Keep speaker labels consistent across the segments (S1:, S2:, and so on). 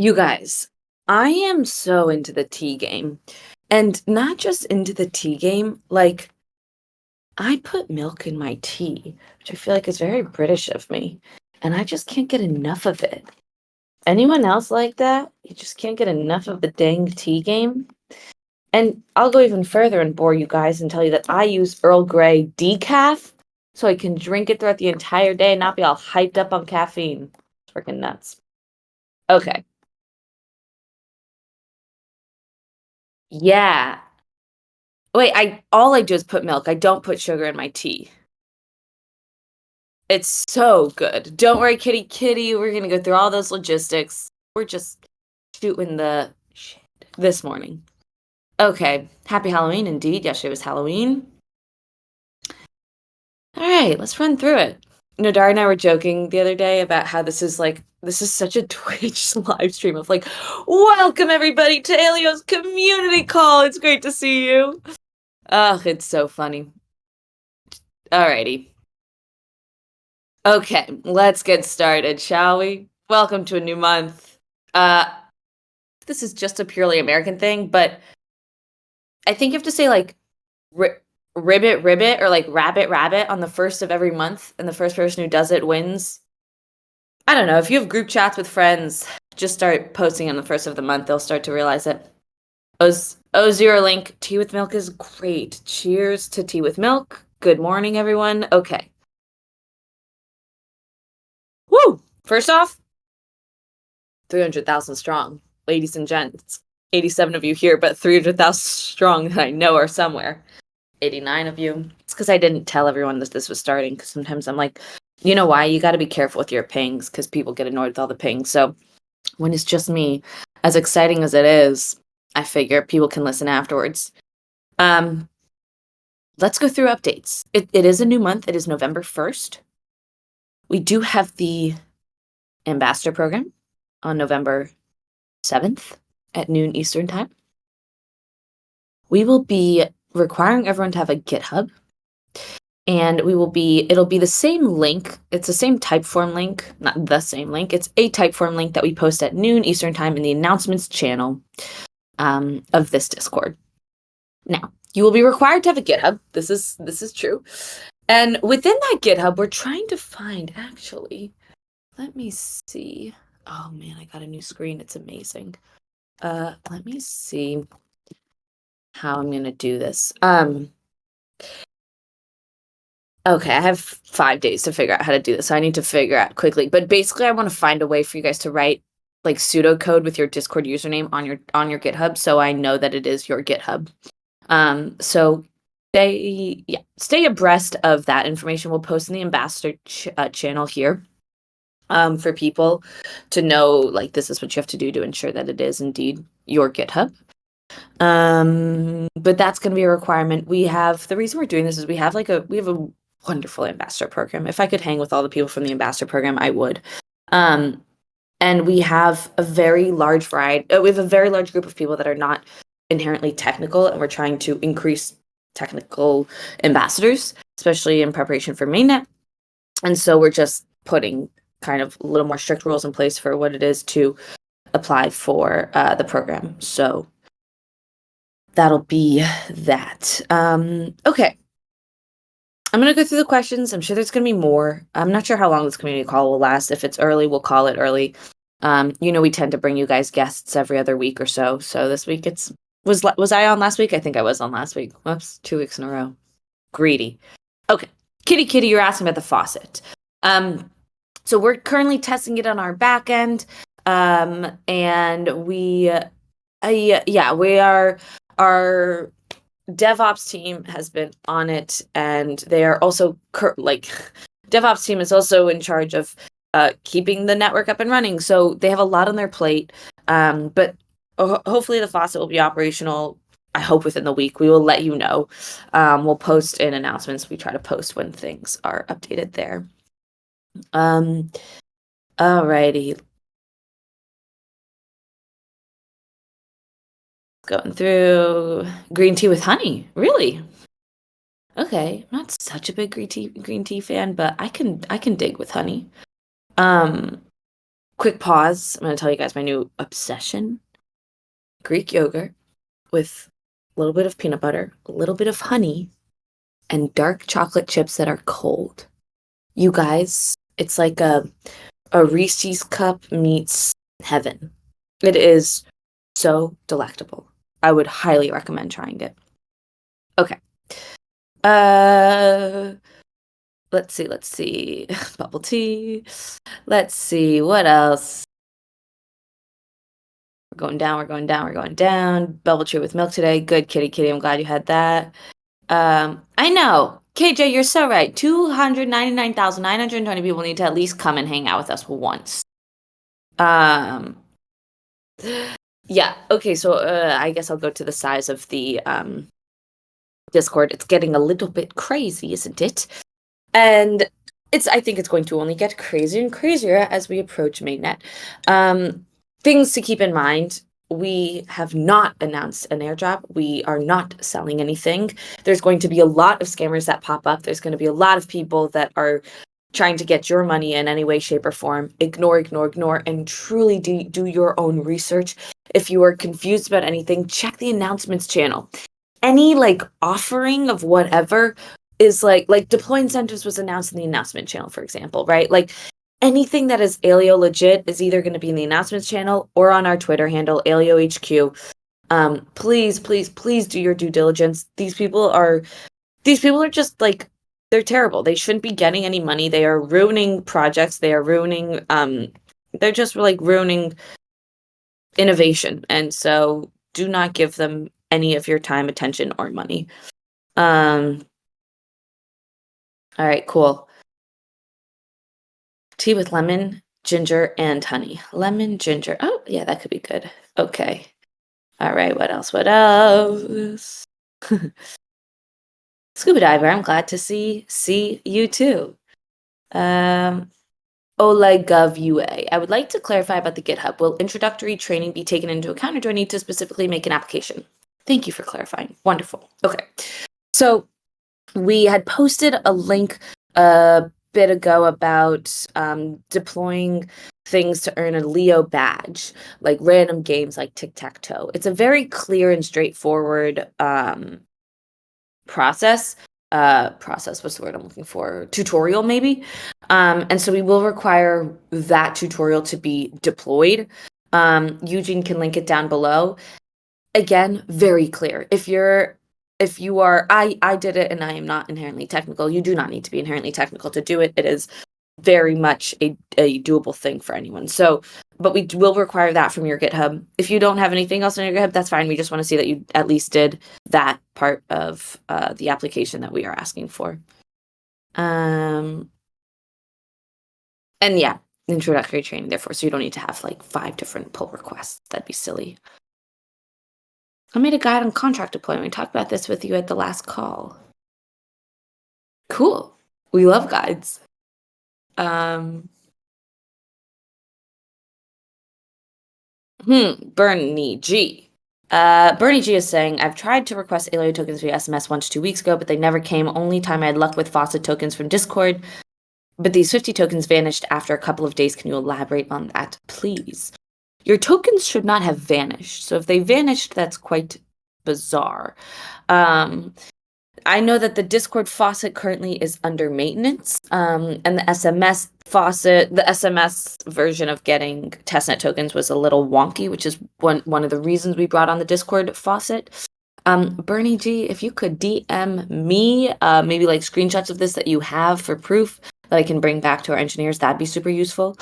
S1: You guys, I am so into the tea game. And not just into the tea game, like, I put milk in my tea, which I feel like is very British of me. And I just can't get enough of it. Anyone else like that? You just can't get enough of the dang tea game? And I'll go even further and bore you guys and tell you that I use Earl Grey decaf so I can drink it throughout the entire day and not be all hyped up on caffeine. Freaking nuts. Okay. Yeah. Wait, I all I do is put milk. I don't put sugar in my tea. It's so good. Don't worry, kitty kitty. We're gonna go through all those logistics. We're just shooting the shit this morning. Okay. Happy Halloween indeed. Yesterday was Halloween. All right, let's run through it. Nadar and I were joking the other day about how this is such a Twitch live stream of like, welcome everybody to Aleo's community call. It's great to see you. Ugh, it's so funny. Alrighty. Okay, let's get started, shall we? Welcome to a new month. This is just a purely American thing, but I think you have to say like ribbit ribbit or like rabbit rabbit on the first of every month, and the first person who does it wins. I don't know. If you have group chats with friends, just start posting on the first of the month. They'll start to realize it. O0 link. Tea with milk is great. Cheers to tea with milk. Good morning, everyone. Okay. Woo! First off, 300,000 strong. Ladies and gents. 87 of you here, but 300,000 strong that I know are somewhere. 89 of you. It's because I didn't tell everyone that this was starting, because sometimes I'm like, you know why? You got to be careful with your pings, because people get annoyed with all the pings. So when it's just me, as exciting as it is, I figure people can listen afterwards. Let's go through updates. It is a new month. It is November 1st. We do have the Ambassador program on November 7th at noon Eastern time. We will be requiring everyone to have a GitHub, and it'll be the same link. It's the same Typeform link, not the same link. It's a Typeform link that we post at noon Eastern time in the announcements channel of this Discord. Now, you will be required to have a GitHub. This is true. And within that GitHub, we're trying to find, actually, let me see. Oh man, I got a new screen. It's amazing. Let me see how I'm gonna do this. Okay, I have 5 days to figure out how to do this. So I need to figure out quickly. But basically, I want to find a way for you guys to write like pseudocode with your Discord username on your GitHub, so I know that it is your GitHub. So stay abreast of that information. We'll post in the ambassador channel here. For people to know, like, this is what you have to do to ensure that it is indeed your GitHub. But that's going to be a requirement. The reason we're doing this is we have a wonderful ambassador program. If I could hang with all the people from the ambassador program, I would. And we have a very large variety. We have a very large group of people that are not inherently technical, and we're trying to increase technical ambassadors, especially in preparation for mainnet. And so we're just putting kind of a little more strict rules in place for what it is to apply for the program. So that'll be that. Okay. I'm going to go through the questions. I'm sure there's going to be more. I'm not sure how long this community call will last. If it's early, we'll call it early. We tend to bring you guys guests every other week or so. So this week was I on last week? I think I was on last week. Whoops, 2 weeks in a row. Greedy. Okay. Kitty, you're asking about the faucet. So we're currently testing it on our back end. And our DevOps team has been on it, and they are also DevOps team is also in charge of keeping the network up and running. So they have a lot on their plate. But hopefully the faucet will be operational. I hope within the week. We will let you know. We'll post in announcements. We try to post when things are updated there. Alrighty. Going through green tea with honey. Really? Okay. I'm not such a big green tea fan, but I can dig with honey. quick pause. I'm going to tell you guys my new obsession. Greek yogurt with a little bit of peanut butter, a little bit of honey, and dark chocolate chips that are cold. You guys, it's like a Reese's cup meets heaven. It is so delectable. I would highly recommend trying it. Okay. Uh, let's see. Bubble tea. Let's see what else. We're going down, we're going down, we're going down. Bubble tea with milk today. Good, kitty. I'm glad you had that. I know. KJ, you're so right. 299,920 people need to at least come and hang out with us once. Yeah, okay, so I guess I'll go to the size of the Discord. It's getting a little bit crazy, isn't it? And I think it's going to only get crazier and crazier as we approach mainnet. Things to keep in mind. We have not announced an airdrop. We are not selling anything. There's going to be a lot of scammers that pop up. There's going to be a lot of people that are trying to get your money in any way, shape, or form. Ignore, and truly do your own research. If you are confused about anything, check the announcements channel. Any like offering of whatever is like deploy incentives was announced in the announcement channel, for example, right? Like anything that is Aleo legit is either going to be in the announcements channel or on our Twitter handle, Aleo HQ. Please do your due diligence. These people are just like, they're terrible. They shouldn't be getting any money. They are ruining projects. They are ruining, they're just like ruining innovation. And so do not give them any of your time, attention, or money. All right, cool. Tea with lemon, ginger, and honey. Lemon, ginger. Oh, yeah, that could be good. Okay. All right, what else? Scuba diver, I'm glad to see you too. Olegov UA. I would like to clarify about the GitHub. Will introductory training be taken into account, or do I need to specifically make an application? Thank you for clarifying. Wonderful. Okay. So we had posted a link a bit ago about deploying things to earn a Leo badge, like random games like tic-tac-toe. It's a very clear and straightforward process. What's the word I'm looking for? Tutorial, maybe. And so we will require that tutorial to be deployed. Eugene can link it down below. Again, very clear. If you are, I did it and I am not inherently technical. You do not need to be inherently technical to do it. It is very much a doable thing for anyone. So, but we will require that from your GitHub. If you don't have anything else on your GitHub, that's fine. We just want to see that you at least did that part of the application that we are asking for. And yeah, introductory training, therefore, so you don't need to have like 5 different pull requests. That'd be silly. I made a guide on contract deployment. We talked about this with you at the last call. Cool. We love guides. Bernie G. Bernie G is saying, I've tried to request Aleo tokens via SMS 1 to 2 weeks ago, but they never came. Only time I had luck with faucet tokens from Discord. But these 50 tokens vanished after a couple of days. Can you elaborate on that, please? Your tokens should not have vanished. So if they vanished, that's quite bizarre. I know that the Discord faucet currently is under maintenance, and the SMS faucet, the SMS version of getting testnet tokens was a little wonky, which is one of the reasons we brought on the Discord faucet. Bernie G, if you could DM me, maybe like screenshots of this that you have for proof that I can bring back to our engineers, that'd be super useful.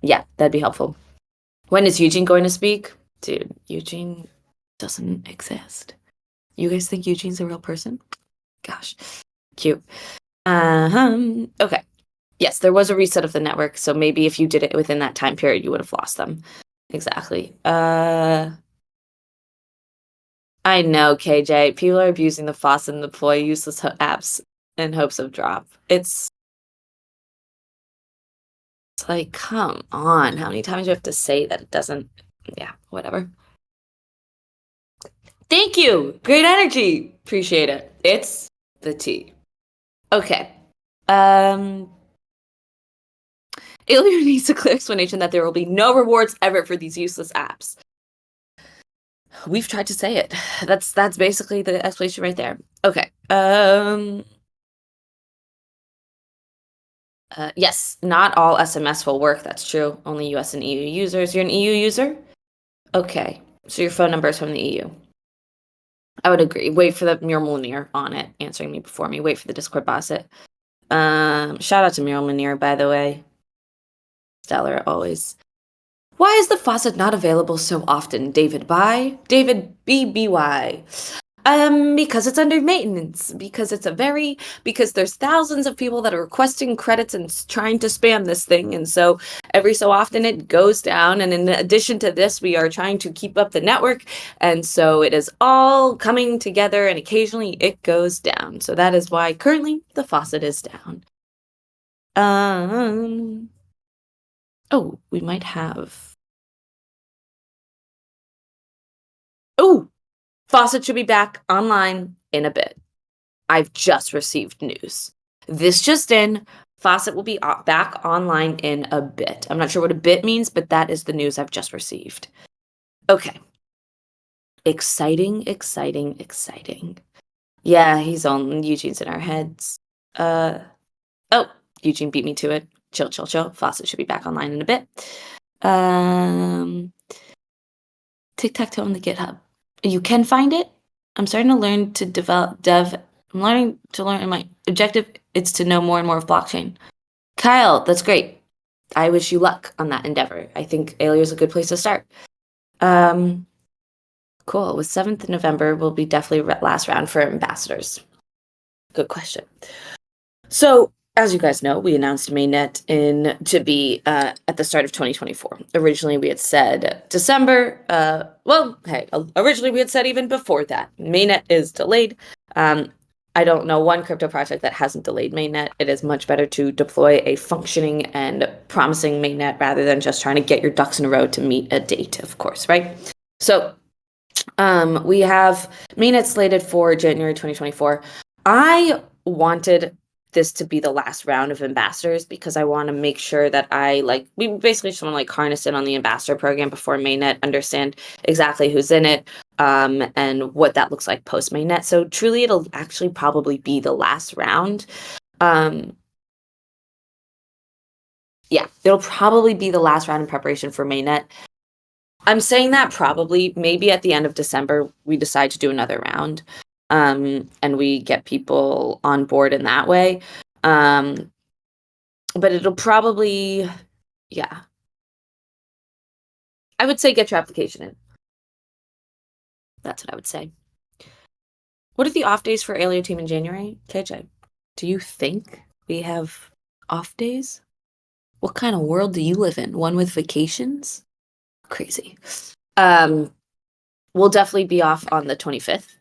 S1: Yeah, that'd be helpful. When is Eugene going to speak? Dude, Eugene doesn't exist. You guys think Eugene's a real person? Gosh, cute. Okay. Yes, there was a reset of the network, so maybe if you did it within that time period, you would have lost them. Exactly. I know, KJ. People are abusing the faucet and deploy useless apps in hopes of drop. It's like, come on. How many times do you have to say that it doesn't? Yeah, whatever. Thank you. Great energy. Appreciate it. It's the tea. Okay. Aleo needs a clear explanation that there will be no rewards ever for these useless apps. We've tried to say it. That's basically the explanation right there. Okay. Yes, not all SMS will work. That's true. Only US and EU users. You're an EU user? Okay. So your phone number is from the EU. I would agree. Wait for the Muriel Munir on it, answering me before me. Wait for the Discord boss it. Shout out to Muriel Munir, by the way. Stellar always. Why is the faucet not available so often? David by David BBY. Because it's under maintenance. Because because there's thousands of people that are requesting credits and trying to spam this thing. And so every so often it goes down. And in addition to this, we are trying to keep up the network. And so it is all coming together and occasionally it goes down. So that is why currently the faucet is down. Oh, we might have. Oh, faucet should be back online in a bit. I've just received news. This just in, faucet will be back online in a bit. I'm not sure what a bit means, but that is the news I've just received. Okay. Exciting, exciting, exciting. Yeah, Eugene's in our heads. Oh, Eugene beat me to it. Chill, chill, chill. Faucet should be back online in a bit. Tic-tac-toe on the GitHub. You can find it. I'm starting to learn to I'm learning to learn, and my objective is to know more and more of blockchain. Kyle, that's great. I wish you luck on that endeavor. I think Aleo is a good place to start. Cool. With 7th of November will be definitely last round for ambassadors. Good question. So, as you guys know, we announced mainnet to be at the start of 2024. Originally, we had said December. Originally we had said even before that. Mainnet is delayed. I don't know one crypto project that hasn't delayed mainnet. It is much better to deploy a functioning and promising mainnet rather than just trying to get your ducks in a row to meet a date, of course, right? So we have mainnet slated for January 2024. I wanted this to be the last round of ambassadors because I want to make sure that we basically just want to harness in on the ambassador program before mainnet, understand exactly who's in it, and what that looks like post mainnet. So truly, it'll actually probably be the last round. Yeah, it'll probably be the last round in preparation for mainnet. I'm saying that probably maybe at the end of December, we decide to do another round. And we get people on board in that way. But it'll probably, yeah. I would say get your application in. That's what I would say. What are the off days for Aleo team in January? KJ, do you think we have off days? What kind of world do you live in? One with vacations? Crazy. We'll definitely be off on the 25th.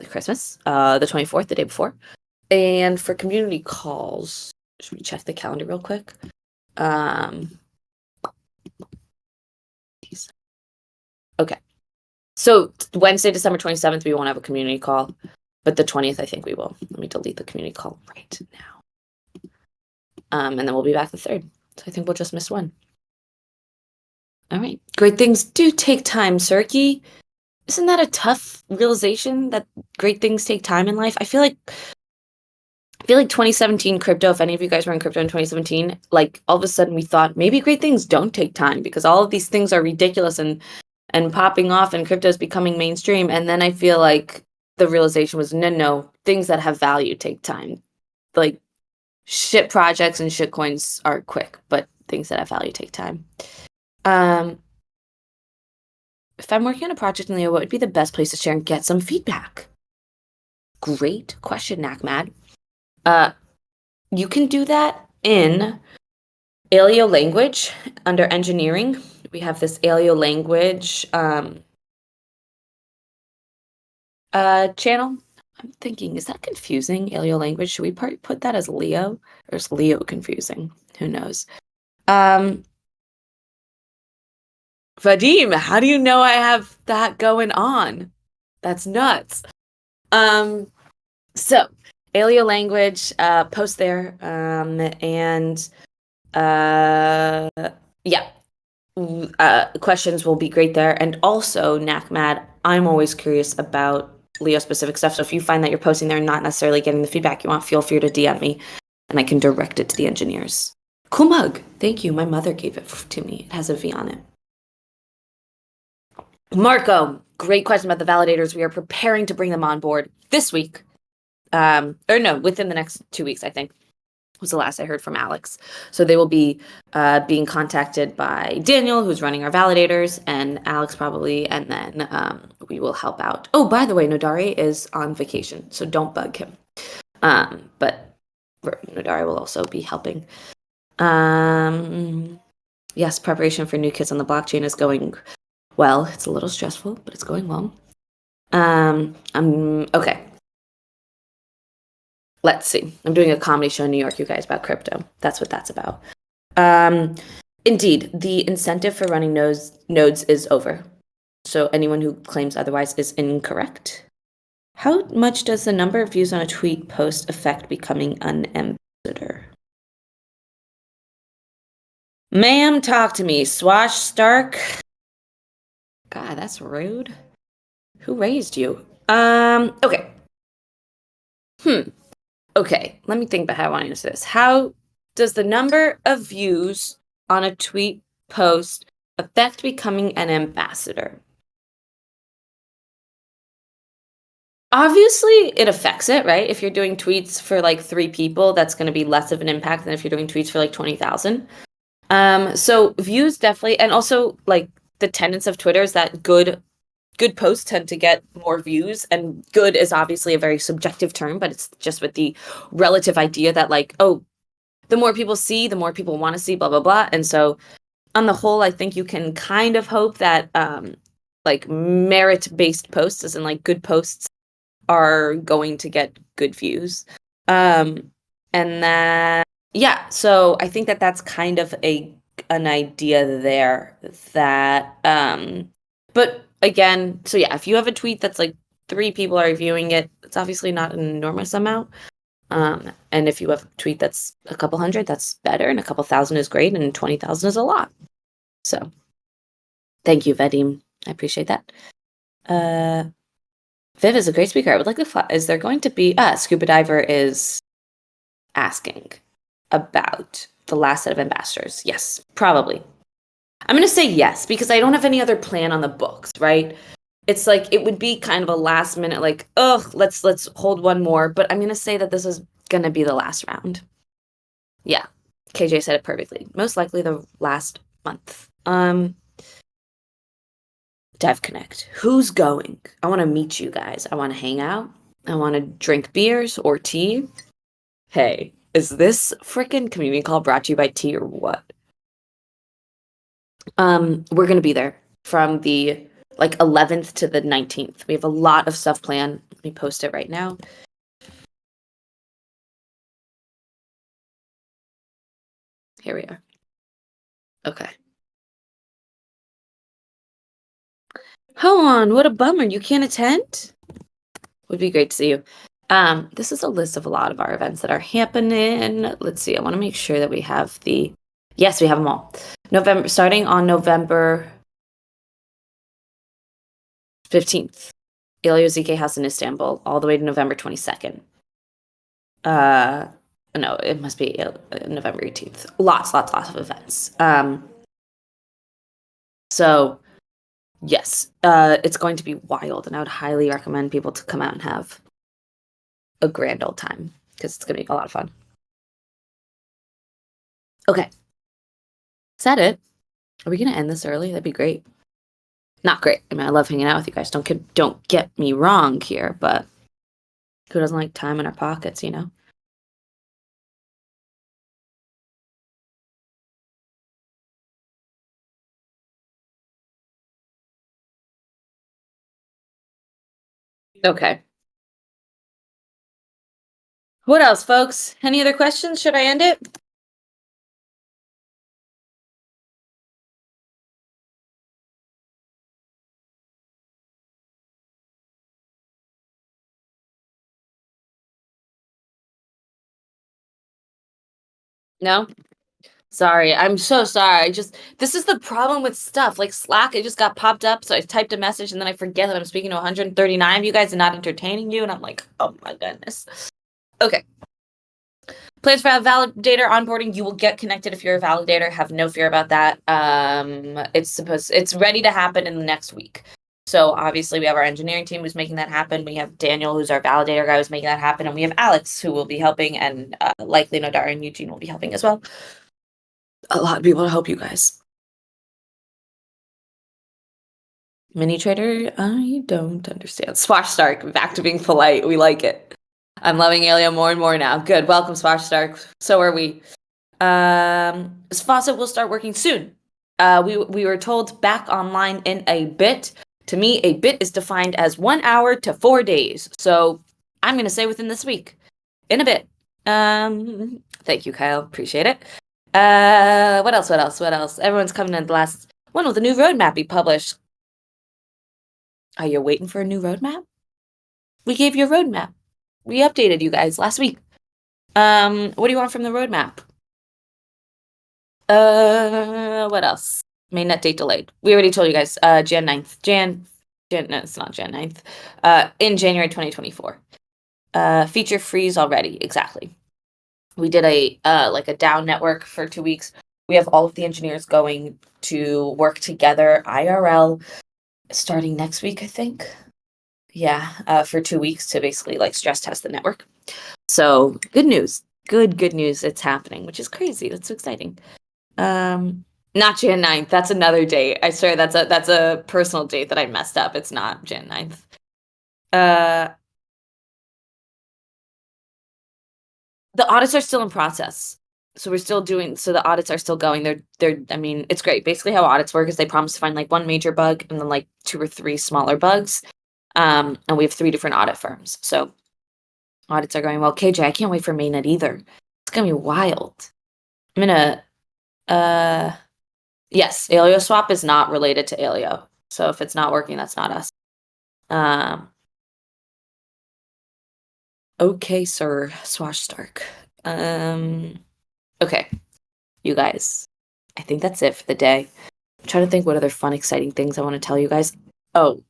S1: Christmas, the 24th, the day before. And for community calls, should we check the calendar real quick? Okay. So Wednesday, December 27th, we won't have a community call, but the 20th, I think we will. Let me delete the community call right now. And then we'll be back the 3rd. So I think we'll just miss one. All right. Great things do take time, Cirky. Isn't that a tough realization that great things take time in life? I feel like 2017 crypto, if any of you guys were in crypto in 2017, all of a sudden we thought maybe great things don't take time because all of these things are ridiculous and popping off and crypto is becoming mainstream. And then I feel like the realization was no, things that have value take time. Like shit projects and shit coins are quick, but things that have value take time. If I'm working on a project in Leo, what would be the best place to share and get some feedback? Great question, Nakmad. You can do that in Aleo language under engineering. We have this Aleo language channel. I'm thinking, is that confusing? Aleo language? Should we put that as Leo? Or is Leo confusing? Who knows? Vadim, how do you know I have that going on? That's nuts. So Aleo language, post there, and Uh, yeah. Questions will be great there. And also, NACMAD, I'm always curious about Leo specific stuff. So if you find that you're posting there and not necessarily getting the feedback you want, feel free to DM me and I can direct it to the engineers. Cool mug. Thank you. My mother gave it to me. It has a V on it. Marco, great question about the validators. We are preparing to bring them on board this week. Or no, within the next 2 weeks, I think was the last I heard from Alex. So they will be being contacted by Daniel, who's running our validators, and Alex probably, and then we will help out. Oh, by the way, Nodari is on vacation, so don't bug him. But Nodari will also be helping. Yes, preparation for New Kids on the Blockchain is going well. It's a little stressful, but it's going well. Okay. Let's see. I'm doing a comedy show in New York, you guys, about crypto. That's what that's about. Indeed, the incentive for running nodes is over. So anyone who claims otherwise is incorrect. How much does the number of views on a tweet post affect becoming an ambassador? Ma'am, talk to me. Swash Stark. God, that's rude. Who raised you? Okay. Okay, let me think about how I want to answer this. How does the number of views on a tweet post affect becoming an ambassador? Obviously, it affects it, right? If you're doing tweets for like 3 people, that's going to be less of an impact than if you're doing tweets for like 20,000. So views definitely, and also like the tenets of Twitter is that good posts tend to get more views, and good is obviously a very subjective term, but it's just with the relative idea that like, oh, the more people see, the more people want to see, blah blah blah. And so on the whole, I think you can kind of hope that like merit-based posts, as in like good posts, are going to get good views. And that yeah, so I think that that's kind of an idea there that but again, so yeah, if you have a tweet that's like 3 people are viewing it, it's obviously not an enormous amount. And if you have a tweet that's a couple hundred, that's better, and a couple thousand is great, and 20,000 is a lot. So thank you, Vadim. I appreciate that. Viv is a great speaker. I would like to fly. Is there going to be Scuba Diver is asking about the last set of ambassadors? Yes, probably. I'm gonna say yes because I don't have any other plan on the books, right? It's like it would be kind of a last minute, like, oh, let's hold one more. But I'm gonna say that this is gonna be the last round. Yeah, KJ said it perfectly. Most likely the last month. Devconnect. Who's going? I want to meet you guys. I want to hang out. I want to drink beers or tea. Hey, is this freaking community call brought to you by tea or what? We're gonna be there from the like 11th to the 19th. We have a lot of stuff planned. Let me post it right now. Here we are. Okay. Hold on, what a bummer. You can't attend? Would be great to see you. This is a list of a lot of our events that are happening. Let's see. I want to make sure that we have the. Yes, we have them all. November, starting on November 15th. Aleo ZK House in Istanbul, all the way to November 22nd. No, it must be November 18th. Lots of events. So yes, it's going to be wild, and I would highly recommend people to come out and have a grand old time because it's going to be a lot of fun. Okay. Is that it? Are we going to end this early? That'd be great. Not great. I mean, I love hanging out with you guys. Don't get me wrong here, but who doesn't like time in our pockets, you know? Okay. What else, folks? Any other questions? Should I end it? No? Sorry, I'm so sorry. This is the problem with stuff like Slack. It just got popped up, so I typed a message and then I forget that I'm speaking to 139 of you guys and not entertaining you, and I'm like, oh my goodness. Okay. Plans for a validator onboarding. You will get connected if you're a validator. Have no fear about that. It's ready to happen in the next week. So obviously we have our engineering team who's making that happen. We have Daniel, who's our validator guy, who's making that happen, and we have Alex, who will be helping, and likely Nodara and Eugene will be helping as well. A lot of people to help you guys. Mini trader, I don't understand. Swash Stark, back to being polite. We like it. I'm loving Aleo more and more now. Good. Welcome, Swash Stark. So are we. Faucet will start working soon. We were told back online in a bit. To me, a bit is defined as 1 hour to 4 days. So I'm going to say within this week. In a bit. Thank you, Kyle. Appreciate it. What else? Everyone's coming in the last one with a new roadmap be published. Are you waiting for a new roadmap? We gave you a roadmap. We updated you guys last week. What do you want from the roadmap? What else? Mainnet date delayed. We already told you guys. Jan 9th. No, it's not Jan 9th. In January 2024. Feature freeze already. Exactly. We did a down network for 2 weeks. We have all of the engineers going to work together IRL starting next week, I think. Yeah, for 2 weeks to basically like stress test the network. So good news. Good news. It's happening, which is crazy. That's so exciting. Not Jan 9th. That's another date. I swear that's a personal date that I messed up. It's not Jan 9th. The audits are still in process. So the audits are still going. I mean, it's great. Basically how audits work is they promise to find like one major bug and then like 2 or 3 smaller bugs. And we have 3 different audit firms. So audits are going well. KJ, I can't wait for mainnet either. It's gonna be wild. I'm gonna yes, Aleo swap is not related to Aleo. So if it's not working, that's not us. Okay, sir. Swash Stark. Okay. You guys. I think that's it for the day. I'm trying to think what other fun, exciting things I want to tell you guys. Oh,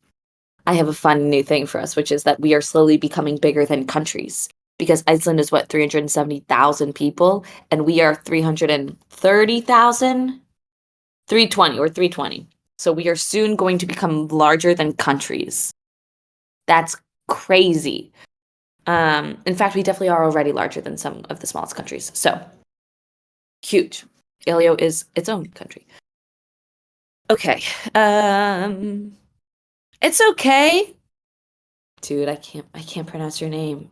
S1: I have a fun new thing for us, which is that we are slowly becoming bigger than countries. Because Iceland is what, 370,000 people, and we are 330,000? 320, or 320. So we are soon going to become larger than countries. That's crazy. In fact, we definitely are already larger than some of the smallest countries. So huge. Aleo is its own country. Okay. It's okay. Dude, I can't pronounce your name.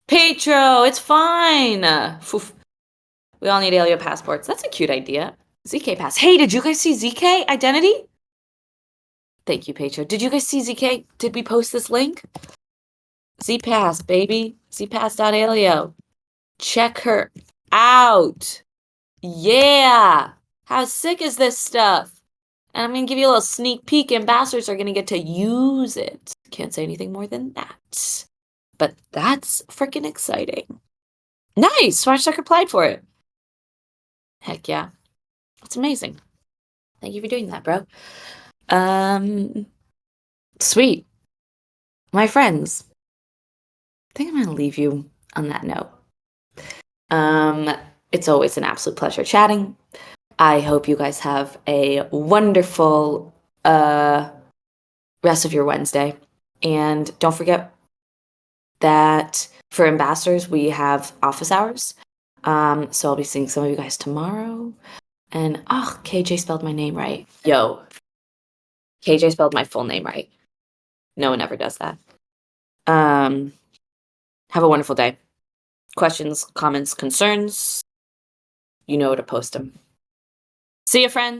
S1: Petro, it's fine. Oof. We all need Aleo passports. That's a cute idea. ZK pass. Hey, did you guys see ZK identity? Thank you, Petro. Did you guys see ZK? Did we post this link? ZPass, baby. ZPass.aleo. Check her out. Yeah. How sick is this stuff? And I'm going to give you a little sneak peek. Ambassadors are going to get to use it. Can't say anything more than that. But that's freaking exciting. Nice. Swashduck applied for it. Heck yeah. That's amazing. Thank you for doing that, bro. Sweet. My friends. I think I'm going to leave you on that note. It's always an absolute pleasure chatting. I hope you guys have a wonderful rest of your Wednesday. And don't forget that for ambassadors, we have office hours. So I'll be seeing some of you guys tomorrow. And, KJ spelled my name right. Yo, KJ spelled my full name right. No one ever does that. Have a wonderful day. Questions, comments, concerns, you know where to post them. See you, friends.